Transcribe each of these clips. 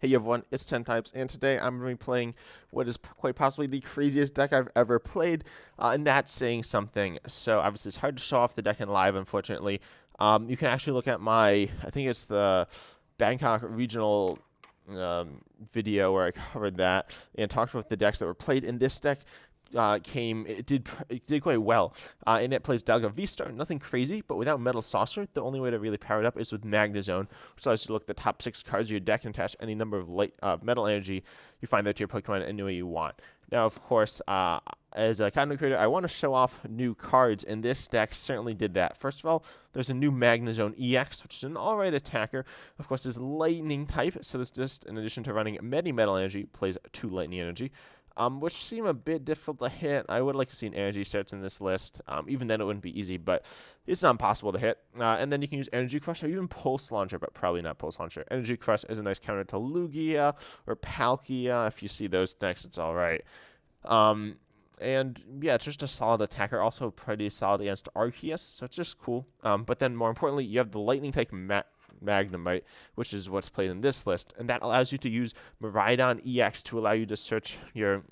Hey everyone, it's 10 Types, and today I'm going to be playing what is quite possibly the craziest deck I've ever played, and that's saying something. So obviously it's hard to show off the deck in live, unfortunately. You can actually look at my, I think it's the Bangkok regional video where I covered that and talked about the decks that were played in this deck. It did quite well. And it plays Dialga VSTAR, nothing crazy, but without Metal Saucer, the only way to really power it up is with Magnezone, which allows you to look at the top 6 cards of your deck and attach any number of metal energy you find that to your Pokemon any way you want. Now, of course, as a content creator, I want to show off new cards, and this deck certainly did that. First of all, there's a new Magnezone EX, which is an alright attacker. Of course, it's lightning type, so this just, in addition to running many metal energy, plays 2 lightning energy. Which seem a bit difficult to hit. I would like to see an energy search in this list. Even then, it wouldn't be easy, but it's not impossible to hit. And then you can use Energy Crush or even Pulse Launcher, but probably not Pulse Launcher. Energy Crush is a nice counter to Lugia or Palkia. If you see those decks, it's all right. And yeah, it's just a solid attacker. Also pretty solid against Arceus, so it's just cool. But then more importantly, you have the Lightning type Magnemite, which is what's played in this list, and that allows you to use Miraidon EX to allow you to search your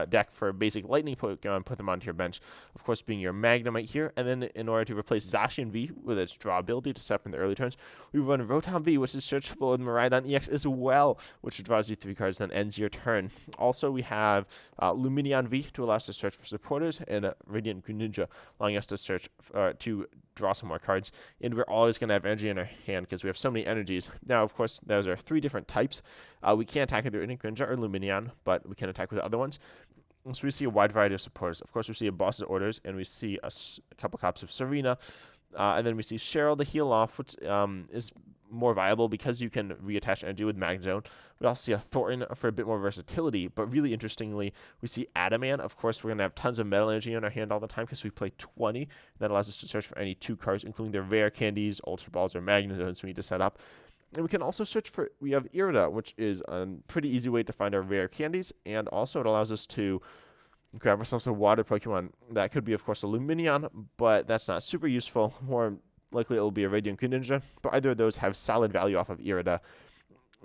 deck for basic lightning Pokemon, put them onto your bench, of course being your Magnemite here, and then in order to replace Zacian V with its draw ability to step in the early turns, we run Rotom V, which is searchable with Miraidon EX as well, which draws you 3 cards, then ends your turn. Also, we have Lumineon V to allow us to search for supporters, and Radiant Greninja allowing us to search to draw some more cards, and we're always going to have energy in our hand because we have so many energies. Now, of course, those are 3 different types. We can't attack with Radiant Greninja or Lumineon, but we can attack with other ones. So we see a wide variety of supporters. Of course, we see a Boss's Orders, and we see a couple copies of Serena, and then we see Cheryl to heal off, which is more viable because you can reattach energy with Magnezone. We also see a Thornton for a bit more versatility, but really interestingly, we see Adamant. Of course, we're going to have tons of metal energy in our hand all the time because we play 20. That allows us to search for any 2 cards, including their rare candies, Ultra Balls, or Magnezones we need to set up. And we can also search for, we have Irida, which is a pretty easy way to find our rare candies, and also it allows us to grab ourselves a water Pokemon. That could be, of course, a Lumineon, but that's not super useful. More likely it will be a Radiant Greninja, but either of those have solid value off of Irida.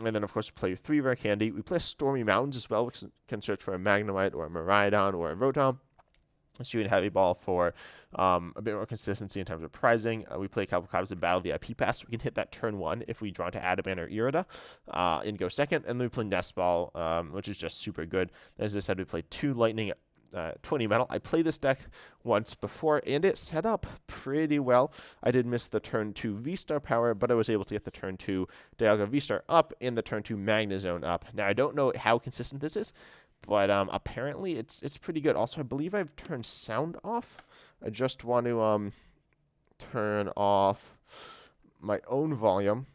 And then, of course, we play 3 rare candy. We play Stormy Mountains as well, which can search for a Magnemite or a Miraidon or a Rotom. Shooting Heavy Ball for a bit more consistency in terms of prizing. We play a couple copies of Battle VIP Pass. We can hit that turn 1 if we draw to Adamant or Irida and go second. And then we play Nest Ball, which is just super good. As I said, we play 2 Lightning, 20 metal. I played this deck once before, and it set up pretty well. I did miss the turn 2 V-Star power, but I was able to get the turn 2 Dialga V-Star up and the turn 2 Magnezone up. Now, I don't know how consistent this is, but apparently it's pretty good. Also, I believe I've turned sound off. I just want to turn off my own volume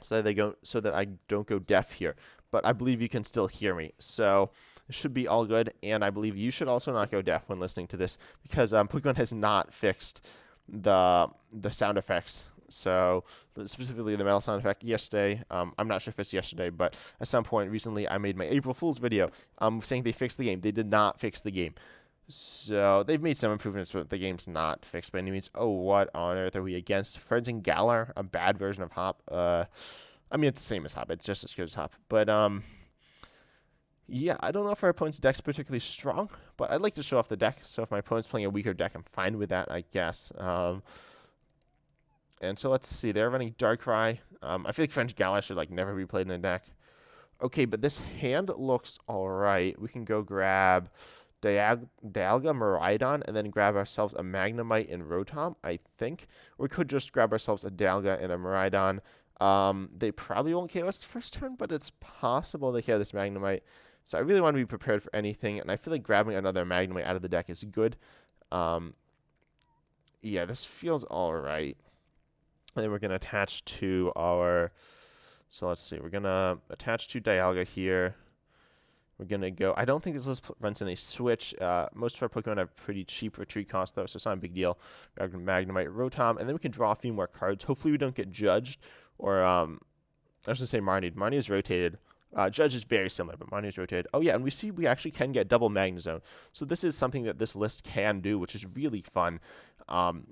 so that I don't go deaf here. But I believe you can still hear me, so it should be all good. And I believe you should also not go deaf when listening to this because Pokemon has not fixed the sound effects. So specifically the metal sound effect yesterday, I'm not sure if it's yesterday, but at some point recently I made my April Fool's video saying they fixed the game. They did not fix the game. So they've made some improvements, but the game's not fixed by any means. Oh, what on earth are we against? Friends and Galar, a bad version of Hop. I mean, it's the same as Hop. It's just as good as Hop. But yeah, I don't know if our opponent's deck's particularly strong, but I'd like to show off the deck. So if my opponent's playing a weaker deck, I'm fine with that, I guess. And so let's see. They're running Darkrai. I feel like French Galar should never be played in a deck. Okay, but this hand looks all right. We can go grab Dialga, Miraidon, and then grab ourselves a Magnemite and Rotom, I think. Or we could just grab ourselves a Dialga and a Miraidon. They probably won't KO us the first turn, but it's possible they KO this Magnemite. So I really want to be prepared for anything, and I feel like grabbing another Magnemite out of the deck is good. Yeah, this feels all right. And then we're going to attach to our, so let's see, we're going to attach to Dialga here. We're going to go, I don't think this list runs in a switch. Most of our Pokemon have pretty cheap retreat costs, though, so it's not a big deal. We're going to Magnemite, Rotom, and then we can draw a few more cards. Hopefully we don't get judged, or, I was going to say Marnie. Marnie is rotated. Judge is very similar, but Marnie is rotated. Oh, yeah, and we see we actually can get double Magnezone. So this is something that this list can do, which is really fun.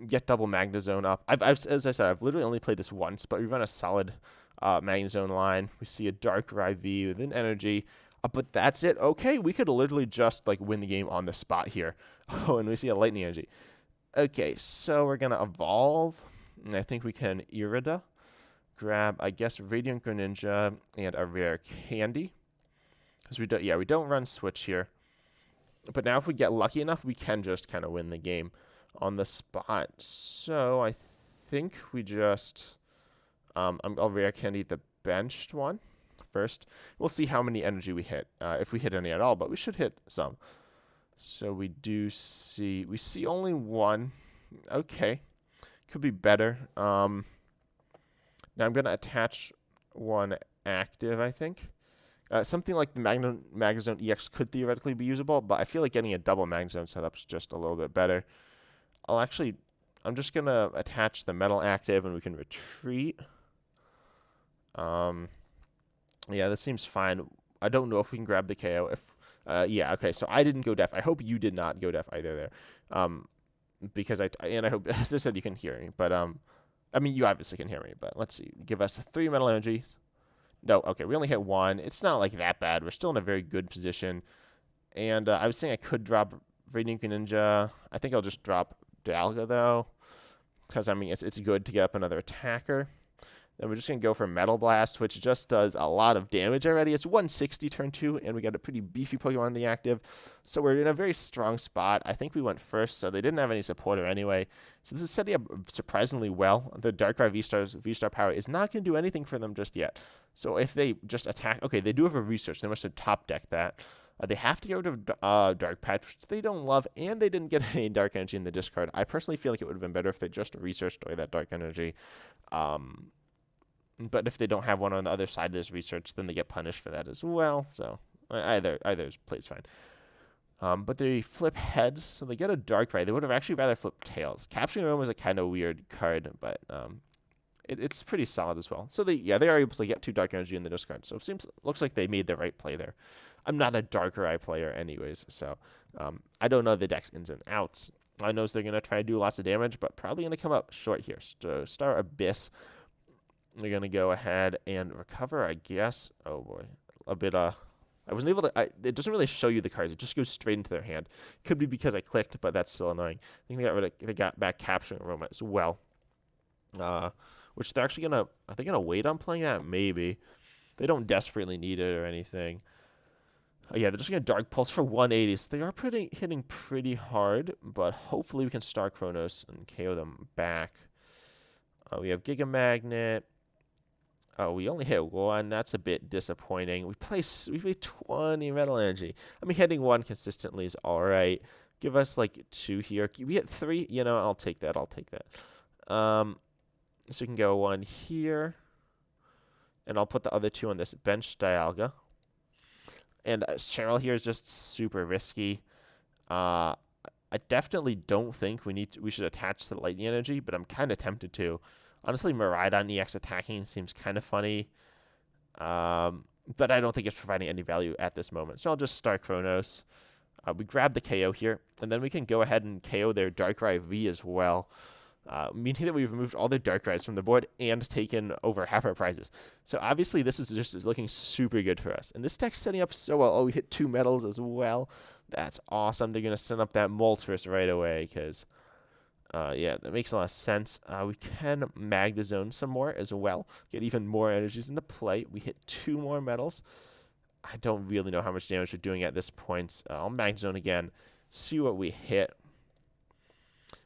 Get double Magnezone up. As I said, I've literally only played this once, but we run a solid Magnezone line. We see a Darkrai V with an energy. But that's it. Okay, we could literally just like win the game on the spot here. Oh, and we see a lightning energy. Okay, so we're gonna evolve. And I think we can Irida. Grab, I guess, Radiant Greninja and a rare candy. Because we don't run switch here. But now if we get lucky enough, we can just kind of win the game on the spot. So I think we just, I'll rare candy the benched one first. We'll see how many energy we hit, if we hit any at all, but we should hit some. So we see only one. Okay, could be better. Now I'm going to attach one active, I think. Something like the Magnezone EX could theoretically be usable, but I feel like getting a double Magnezone setup is just a little bit better. I'm just going to attach the metal active and we can retreat. Yeah, this seems fine. I don't know if we can grab the KO. Yeah, okay, so I didn't go deaf. I hope you did not go deaf either there. Because I hope, as I said, you can hear me. But, I mean, you obviously can hear me, but let's see. Give us 3 metal energy. No, okay, we only hit 1. It's not like that bad. We're still in a very good position. And I was saying I could drop Radiant Ninja. I think I'll just drop Dialga, though. Because, I mean, it's good to get up another attacker. Then we're just going to go for Metal Blast, which just does a lot of damage already. It's 160 turn 2, and we got a pretty beefy Pokemon in the active. So we're in a very strong spot. I think we went first, so they didn't have any supporter anyway. So this is setting up surprisingly well. The Darkrai V-Star power is not going to do anything for them just yet. So if they just attack... Okay, they do have a research. They must have top decked that. They have to get rid of Dark Patch, which they don't love, and they didn't get any Dark Energy in the discard. I personally feel like it would have been better if they just researched away that Dark Energy. But if they don't have one on the other side of this research, then they get punished for that as well. So either plays fine. But they flip heads, so they get a Darkrai. They would have actually rather flipped tails. Capturing Room was a kind of weird card, but it's pretty solid as well. So they are able to get 2 Dark Energy in the discard. So it looks like they made the right play there. I'm not a Darkrai player anyways, so I don't know the deck's ins and outs. I know they're going to try to do lots of damage, but probably going to come up short here. So Star Abyss. We're going to go ahead and recover, I guess. Oh, boy. A bit, I wasn't able to... it doesn't really show you the cards. It just goes straight into their hand. Could be because I clicked, but that's still annoying. I think they got back Capturing Room as well. Which they're actually going to... Are they going to wait on playing that? Maybe. They don't desperately need it or anything. Oh, yeah, they're just going to Dark Pulse for 180. So they are hitting pretty hard, but hopefully we can Star Chronos and KO them back. We have Giga Magnet. Oh, we only hit 1. That's a bit disappointing. We play 20 metal energy. I mean, hitting 1 consistently is all right. Give us like 2 here. We hit 3. You know, I'll take that. So we can go 1 here. And I'll put the other 2 on this bench Dialga. And Cheryl here is just super risky. I definitely don't think we should attach the lightning energy, but I'm kind of tempted to. Honestly, Miraidon EX attacking seems kind of funny. But I don't think it's providing any value at this moment. So I'll just start Chronos. We grab the KO here, and then we can go ahead and KO their Darkrai V as well. Meaning that we've removed all the Darkrai's from the board and taken over half our prizes. So obviously this is looking super good for us. And this deck's setting up so well. Oh, we hit 2 metals as well. That's awesome. They're going to send up that Moltres right away because... yeah, that makes a lot of sense. We can Magnezone some more as well. Get even more energies into play. We hit 2 more metals. I don't really know how much damage we're doing at this point. I'll Magnezone again. See what we hit.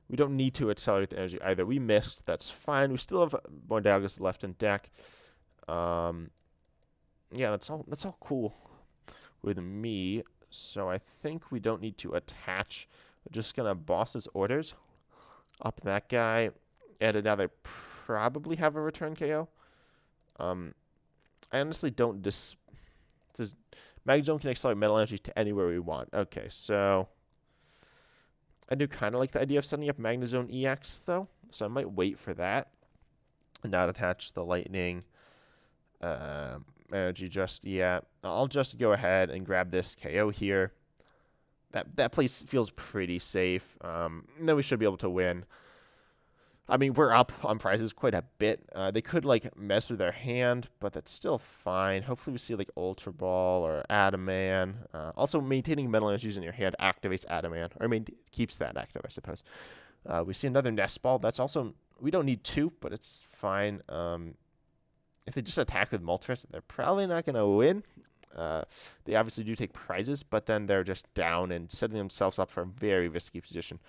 We don't need to accelerate the energy either. We missed. That's fine. We still have more Dialgas left in deck. Yeah, that's all cool with me. So I think we don't need to attach. We're just going to boss his orders. Up that guy, and now they probably have a return KO. I honestly don't Magnezone can accelerate metal energy to anywhere we want. Okay, so I do kind of like the idea of setting up Magnezone EX though, so I might wait for that and not attach the lightning energy just yet. I'll just go ahead and grab this KO here. That place feels pretty safe. Then we should be able to win. I mean, we're up on prizes quite a bit. They could, like, mess with their hand, but that's still fine. Hopefully we see, like, Ultra Ball or Adaman. Also, maintaining mental energies in your hand activates Adaman. Or, I mean, keeps that active, I suppose. We see another Nest Ball. That's also... We don't need 2, but it's fine. If they just attack with Moltres, they're probably not going to win. They obviously do take prizes, but then they're just down and setting themselves up for a very risky position.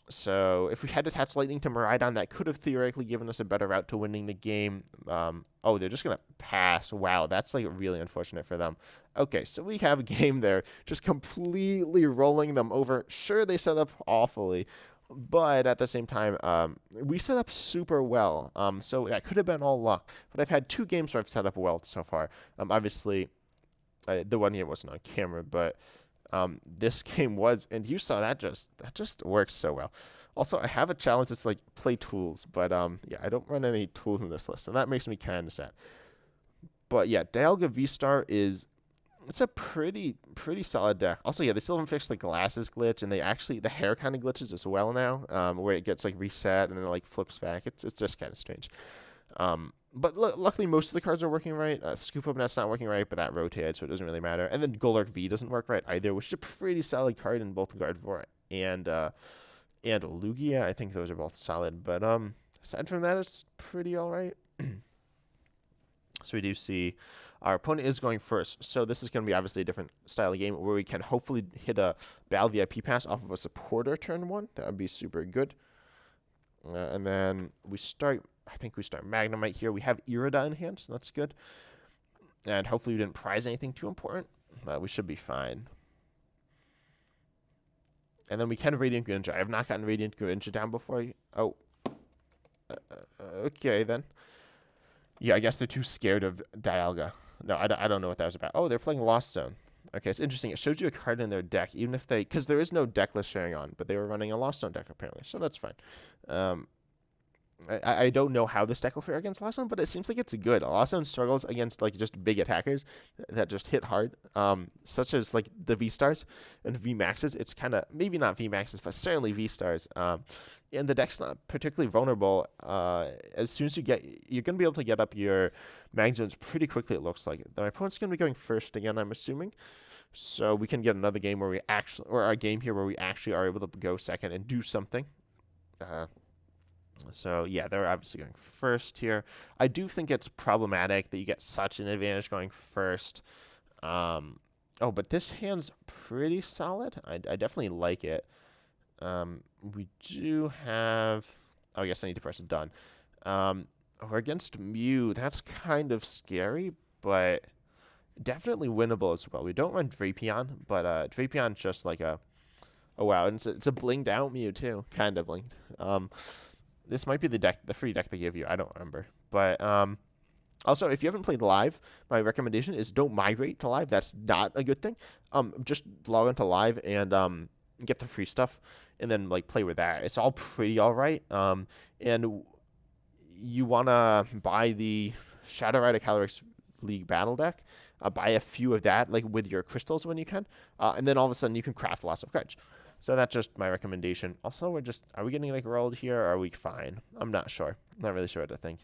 So if we had attached Lightning to Miraidon, that could have theoretically given us a better route to winning the game. Oh, they're just going to pass. Wow, that's like really unfortunate for them. Okay, so we have a game there, just completely rolling them over. Sure, they set up awfully, but at the same time, we set up super well. So that could have been all luck. But I've had 2 games where I've set up well so far. Obviously, the one here wasn't on camera, but... this game was, and you saw that just works so well. Also, I have a challenge that's like play tools, but yeah, I don't run any tools in this list, so that makes me kind of sad. But yeah, Dialga VSTAR it's a pretty solid deck. Also, yeah, they still haven't fixed the glasses glitch, and the hair kind of glitches as well now, where it gets like reset and then it like flips back. It's just kind of strange. But luckily, most of the cards are working right. Scoop Up Net's not working right, but that rotated, so it doesn't really matter. And then Golurk V doesn't work right either, which is a pretty solid card in both Gardevoir and Lugia. I think those are both solid. But aside from that, it's pretty all right. So we do see our opponent is going first. So this is going to be obviously a different style of game where we can hopefully hit a Battle VIP pass off of a supporter turn 1. That would be super good. And then I think we start Magnemite here. We have Irida in hand, so that's good. And hopefully we didn't prize anything too important. We should be fine. And then we can Radiant Greninja. I have not gotten Radiant Greninja down before. Okay, then. Yeah, I guess they're too scared of Dialga. No, I don't know what that was about. Oh, they're playing Lost Zone. Okay, it's interesting. It shows you a card in their deck, even if because there is no deck list sharing on, but they were running a Lost Zone deck apparently, so that's fine. I don't know how this deck will fare against Lost Zone, but it seems like it's good. Lost Zone struggles against like just big attackers that just hit hard, such as like the V-Stars and VMAXs. It's kind of, maybe not VMAXs, but certainly V-Stars. And the deck's not particularly vulnerable. As soon as you're going to be able to get up your Mag Zones pretty quickly, it looks like. My opponent's going to be going first again, I'm assuming. So we can get another game where a game here where we actually are able to go second and do something. So, yeah, they're obviously going first here. I do think it's problematic that you get such an advantage going first. Oh, but this hand's pretty solid. I definitely like it. We do have... Oh, I guess I need to press done. We're against Mew. That's kind of scary, but definitely winnable as well. We don't run Drapion, but Drapion's just like a... Oh, wow, and it's a blinged out Mew, too. Kind of blinged. This might be the free deck they give you. I don't remember. But also, if you haven't played live, my recommendation is don't migrate to live. That's not a good thing. Just log into live and get the free stuff, and then like play with that. It's all pretty all right. And you wanna buy the Shadow Rider Calyrex League Battle deck. Buy a few of that, like with your crystals when you can, and then all of a sudden you can craft lots of cards. So that's just my recommendation. Also, are we getting like rolled here, or are we fine? I'm not sure. I'm not really sure what to think.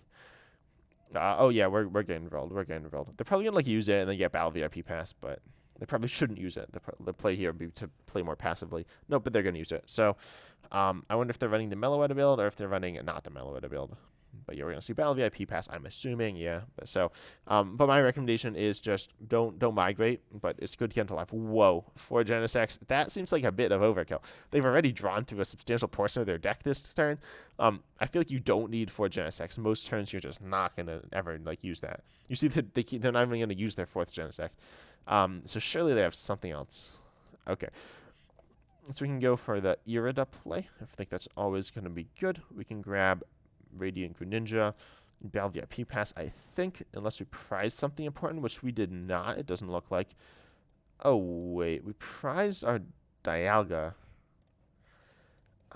Oh yeah, we're getting rolled. We're getting rolled. They're probably gonna like use it and then get Battle VIP pass, but they probably shouldn't use it. The play here would be to play more passively. No, but they're gonna use it. So I wonder if they're running the Meloetta build or if they're running not the Meloetta build. But yeah, we're gonna see Battle VIP pass, I'm assuming, yeah. So, but my recommendation is just don't migrate. But it's good to get into life. Whoa, 4 Genesects. That seems like a bit of overkill. They've already drawn through a substantial portion of their deck this turn. I feel like you don't need 4 Genesects. Most turns you're just not gonna ever like use that. You see that they're not even gonna use their 4th Genesect. So surely they have something else. Okay. So we can go for the Irida play. I think that's always gonna be good. We can grab Radiant Greninja, Battle VIP pass, I think, unless we prized something important, which we did not. It doesn't look like. Oh, wait. We prized our Dialga.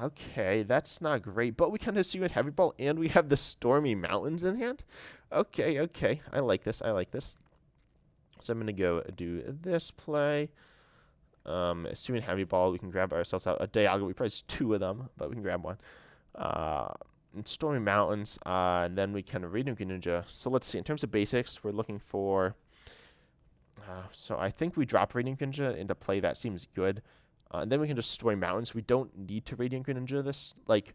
Okay, that's not great, but we kind of see it Heavy Ball, and we have the Stormy Mountains in hand. Okay. I like this. So I'm going to go do this play. Assuming Heavy Ball, we can grab ourselves out a Dialga. We prized 2 of them, but we can grab one. and Stormy Mountains, and then we can Radiant Greninja. So let's see. In terms of basics, we're looking for. So I think we drop Radiant Greninja into play. That seems good. And then we can just Stormy Mountains. We don't need to Radiant Greninja this. Like,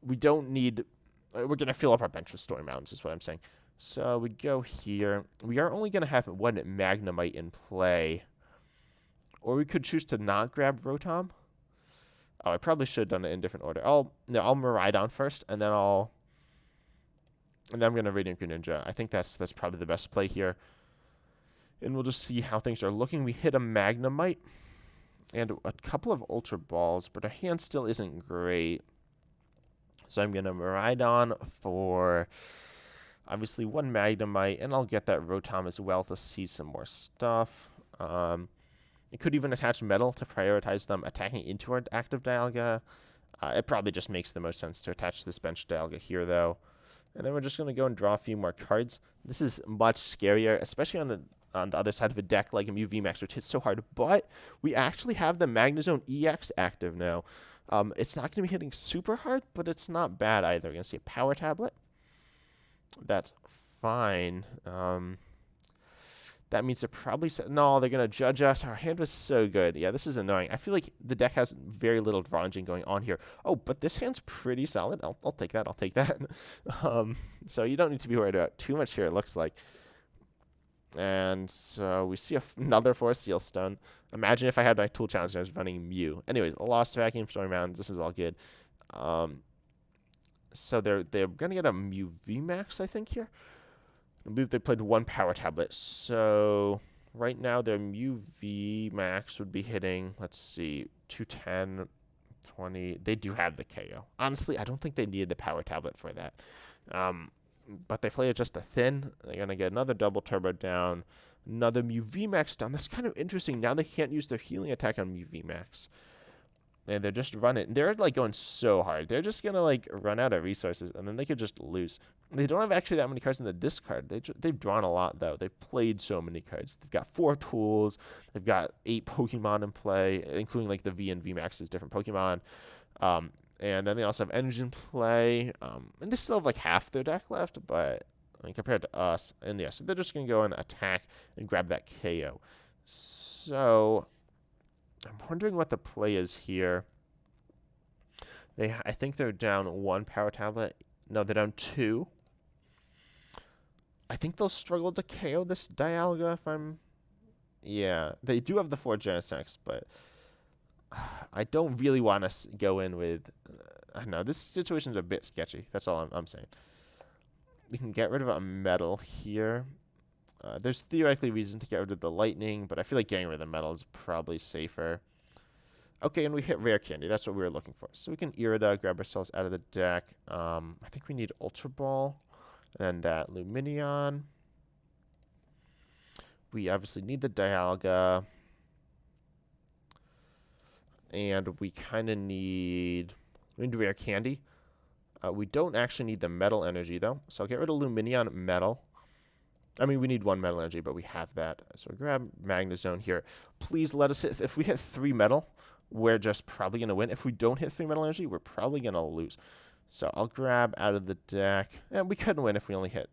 we don't need. We're gonna fill up our bench with Stormy Mountains. Is what I'm saying. So we go here. We are only gonna have one Magnemite in play, or we could choose to not grab Rotom. Oh, I probably should have done it in different order. I'll Miraidon first, and then I'm gonna Radiant Greninja. I think that's probably the best play here. And we'll just see how things are looking. We hit a Magnemite and a couple of Ultra Balls, but our hand still isn't great. So I'm gonna Miraidon for obviously one Magnemite, and I'll get that Rotom as well to see some more stuff. It could even attach Metal to prioritize them attacking into our active Dialga. It probably just makes the most sense to attach this bench Dialga here, though. And then we're just going to go and draw a few more cards. This is much scarier, especially on the other side of a deck like a Mew VMAX, which hits so hard. But we actually have the Magnezone EX active now. It's not going to be hitting super hard, but it's not bad either. We're going to see a Power Tablet. That's fine. That means they're probably... No, they're going to judge us. Our hand was so good. Yeah, this is annoying. I feel like the deck has very little draw engine going on here. Oh, but this hand's pretty solid. I'll take that. I'll take that. So you don't need to be worried about too much here, it looks like. And so we see another Force Seal Stone. Imagine if I had my tool challenge and I was running Mew. Anyways, a Lost Vacuum, Stormy Mountains. This is all good. So they're going to get a Mew VMAX, I think, here. I believe they played one Power Tablet. So right now their Mew VMAX would be hitting, let's see, 210, 20. They do have the KO. Honestly, I don't think they needed the Power Tablet for that. But they played just a thin. They're going to get another double turbo down, another Mew VMAX down. That's kind of interesting. Now they can't use their healing attack on Mew VMAX. And they're just running. They're like going so hard. They're just gonna like run out of resources, and then they could just lose. They don't have actually that many cards in the discard. They've drawn a lot though. They've played so many cards. They've got 4 tools. They've got 8 Pokemon in play, including like the V and VMAX's different Pokemon. And then they also have Energy in play. And they still have like half their deck left, but I mean, compared to us, and yeah, so they're just gonna go and attack and grab that KO. So I'm wondering what the play is here. I think they're down 1 Power Tablet. No, they're down 2. I think they'll struggle to KO this Dialga if I'm... Yeah, they do have the 4 Genesects, but I don't really want to go in with... I don't know, this situation's a bit sketchy. That's all I'm saying. We can get rid of a Metal here. There's theoretically reason to get rid of the Lightning, but I feel like getting rid of the Metal is probably safer. Okay, and we hit Rare Candy. That's what we were looking for. So we can Irida, grab ourselves out of the deck. I think we need Ultra Ball, and that Lumineon. We obviously need the Dialga. And we kind of need... We need Rare Candy. We don't actually need the Metal Energy, though. So I'll get rid of Lumineon Metal. I mean, we need 1 Metal Energy, but we have that. So grab Magnezone here. Please let us hit... If we hit 3 Metal, we're just probably going to win. If we don't hit 3 Metal Energy, we're probably going to lose. So I'll grab out of the deck. And we couldn't win if we only hit...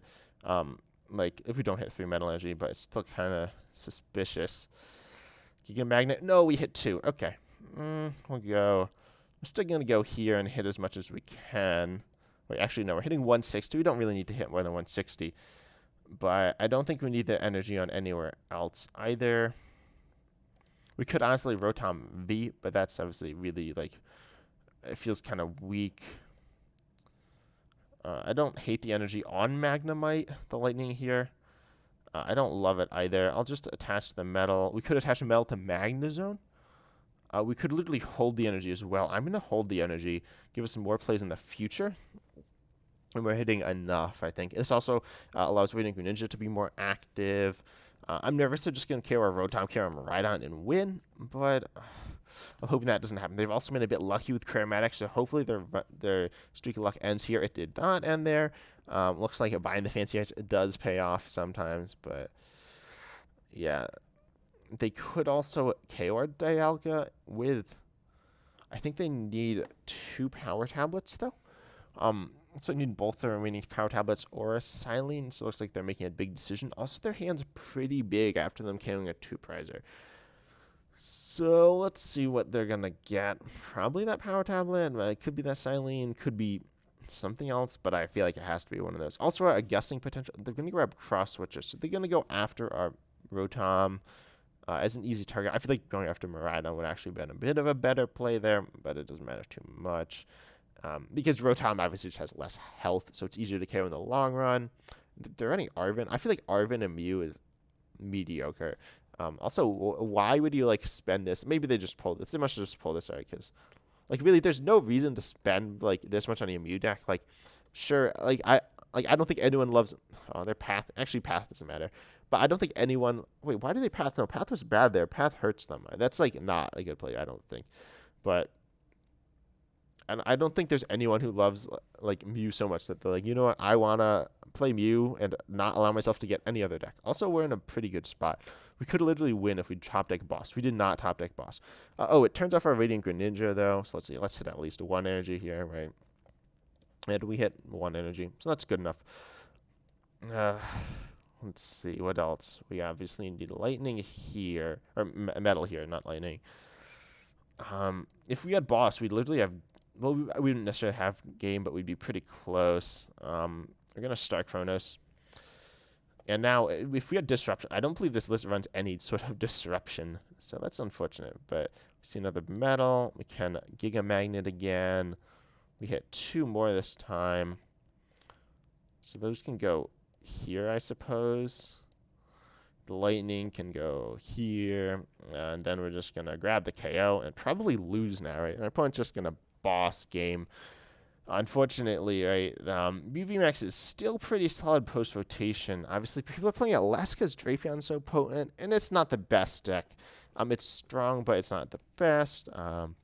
like, if we don't hit 3 Metal Energy, but it's still kind of suspicious. Giga Magnet. No, we hit 2. Okay. We'll go... We're still going to go here and hit as much as we can. Wait, actually, no. We're hitting 160. We don't really need to hit more than 160. But I don't think we need the energy on anywhere else either. We could honestly Rotom V, but that's obviously really, like, it feels kind of weak. I don't hate the energy on Magnemite, the Lightning here. I don't love it either. I'll just attach the Metal. We could attach a Metal to Magnezone. We could literally hold the energy as well. I'm going to hold the energy, give us some more plays in the future. And we're hitting enough, I think. This also allows Radiant Greninja to be more active. I'm nervous they're just going to KO our Rotom, KO our Miraidon, and win. But I'm hoping that doesn't happen. They've also been a bit lucky with Chromatic, so hopefully their streak of luck ends here. It did not end there. Looks like buying the fancy ice does pay off sometimes. But, yeah. They could also KO our Dialga with... I think they need 2 power tablets, though. So you need both the remaining power tablets or a Silene, so it looks like they're making a big decision. Also, their hand's pretty big after them killing a 2-prizer. So let's see what they're going to get. Probably that power tablet. It could be that Silene, could be something else, but I feel like it has to be one of those. Also, a guessing potential. They're going to grab cross switches, so they're going to go after our Rotom as an easy target. I feel like going after Miraidon would actually been a bit of a better play there, but it doesn't matter too much. Because Rotom obviously just has less health, so it's easier to KO in the long run. They're running Arven. I feel like Arven and Mew is mediocre. Also, why would you like spend this? Maybe they just pulled this. They must have just pulled this out because, like, really, there's no reason to spend like this much on a Mew deck. Like, sure, I don't think anyone loves. Oh, their Path. Actually, Path doesn't matter. But I don't think anyone. Wait, why do they Path? No, Path was bad there. Path hurts them. That's like not a good play. I don't think. But. And I don't think there's anyone who loves like Mew so much that they're like, you know what, I wanna play Mew and not allow myself to get any other deck. Also, we're in a pretty good spot. We could literally win if we top deck boss. We did not top deck boss. It turns off our Radiant Greninja though. So let's see. Let's hit at least 1 energy here, right? And we hit 1 energy, so that's good enough. Let's see what else. We obviously need lightning here or metal here, not lightning. If we had boss, we'd literally have. Well, we wouldn't necessarily have game, but we'd be pretty close. We're going to start Chronos. And now, if we had Disruption, I don't believe this list runs any sort of Disruption. So that's unfortunate. But we see another Metal. We can Giga Magnet again. We hit 2 more this time. So those can go here, I suppose. The Lightning can go here. And then we're just going to grab the KO and probably lose now, right? Our opponent's just going to boss game. Unfortunately, right, Mew VMAX is still pretty solid post-rotation. Obviously, people are playing it less because Drapion's so potent, and it's not the best deck. It's strong, but it's not the best. And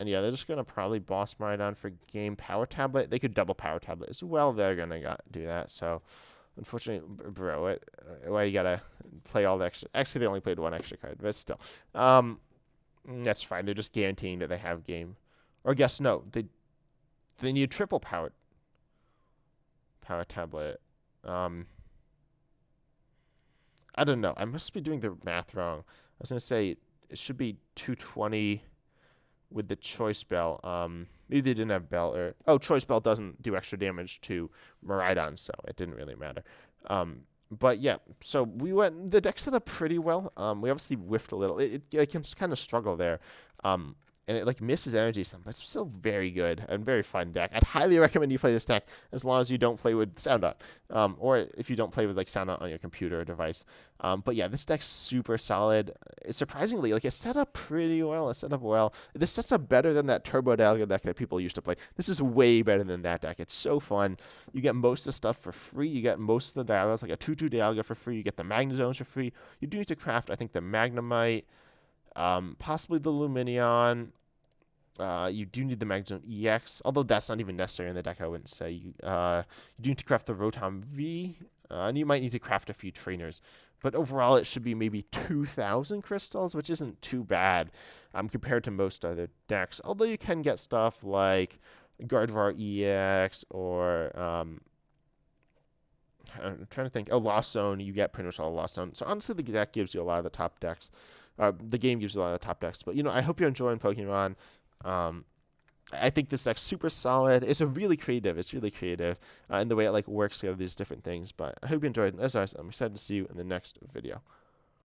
yeah, they're just going to probably boss Miraidon for game. Power Tablet, they could double Power Tablet as well. They're going to do that, so unfortunately, bro, why you got to play all the extra. Actually, they only played 1 extra card, but still. That's fine. They're just guaranteeing that they have game. Or I guess no, they need triple power tablet. I don't know. I must be doing the math wrong. I was gonna say it should be 220 with the choice bell. Maybe they didn't have bell or choice bell doesn't do extra damage to Miraidon, so it didn't really matter. But yeah, so the deck set up pretty well. We obviously whiffed a little. It can kind of struggle there. And it like misses energy some, but it's still very good and very fun deck. I'd highly recommend you play this deck as long as you don't play with Sound On, or if you don't play with like Sound On your computer or device. But yeah, this deck's super solid. Surprisingly, like it's set up pretty well. It's set up well. This sets up better than that Turbo Dialga deck that people used to play. This is way better than that deck. It's so fun. You get most of the stuff for free. You get most of the Dialgas, like a 2/2 Dialga for free. You get the Magnezones for free. You do need to craft, I think, the Magnemite. Possibly the Luminion. You do need the Magnezone EX, although that's not even necessary in the deck, I wouldn't say. You do need to craft the Rotom V, and you might need to craft a few trainers. But overall, it should be maybe 2,000 crystals, which isn't too bad compared to most other decks. Although you can get stuff like Gardevoir EX or... I'm trying to think. Lost Zone, you get pretty much all Lost Zone. So honestly, the deck gives you a lot of the top decks. The game gives you a lot of the top decks. But, I hope you're enjoying Pokemon. I think this deck's super solid. It's really creative in the way it like works together these different things. But I hope you enjoyed. As always, I'm excited to see you in the next video.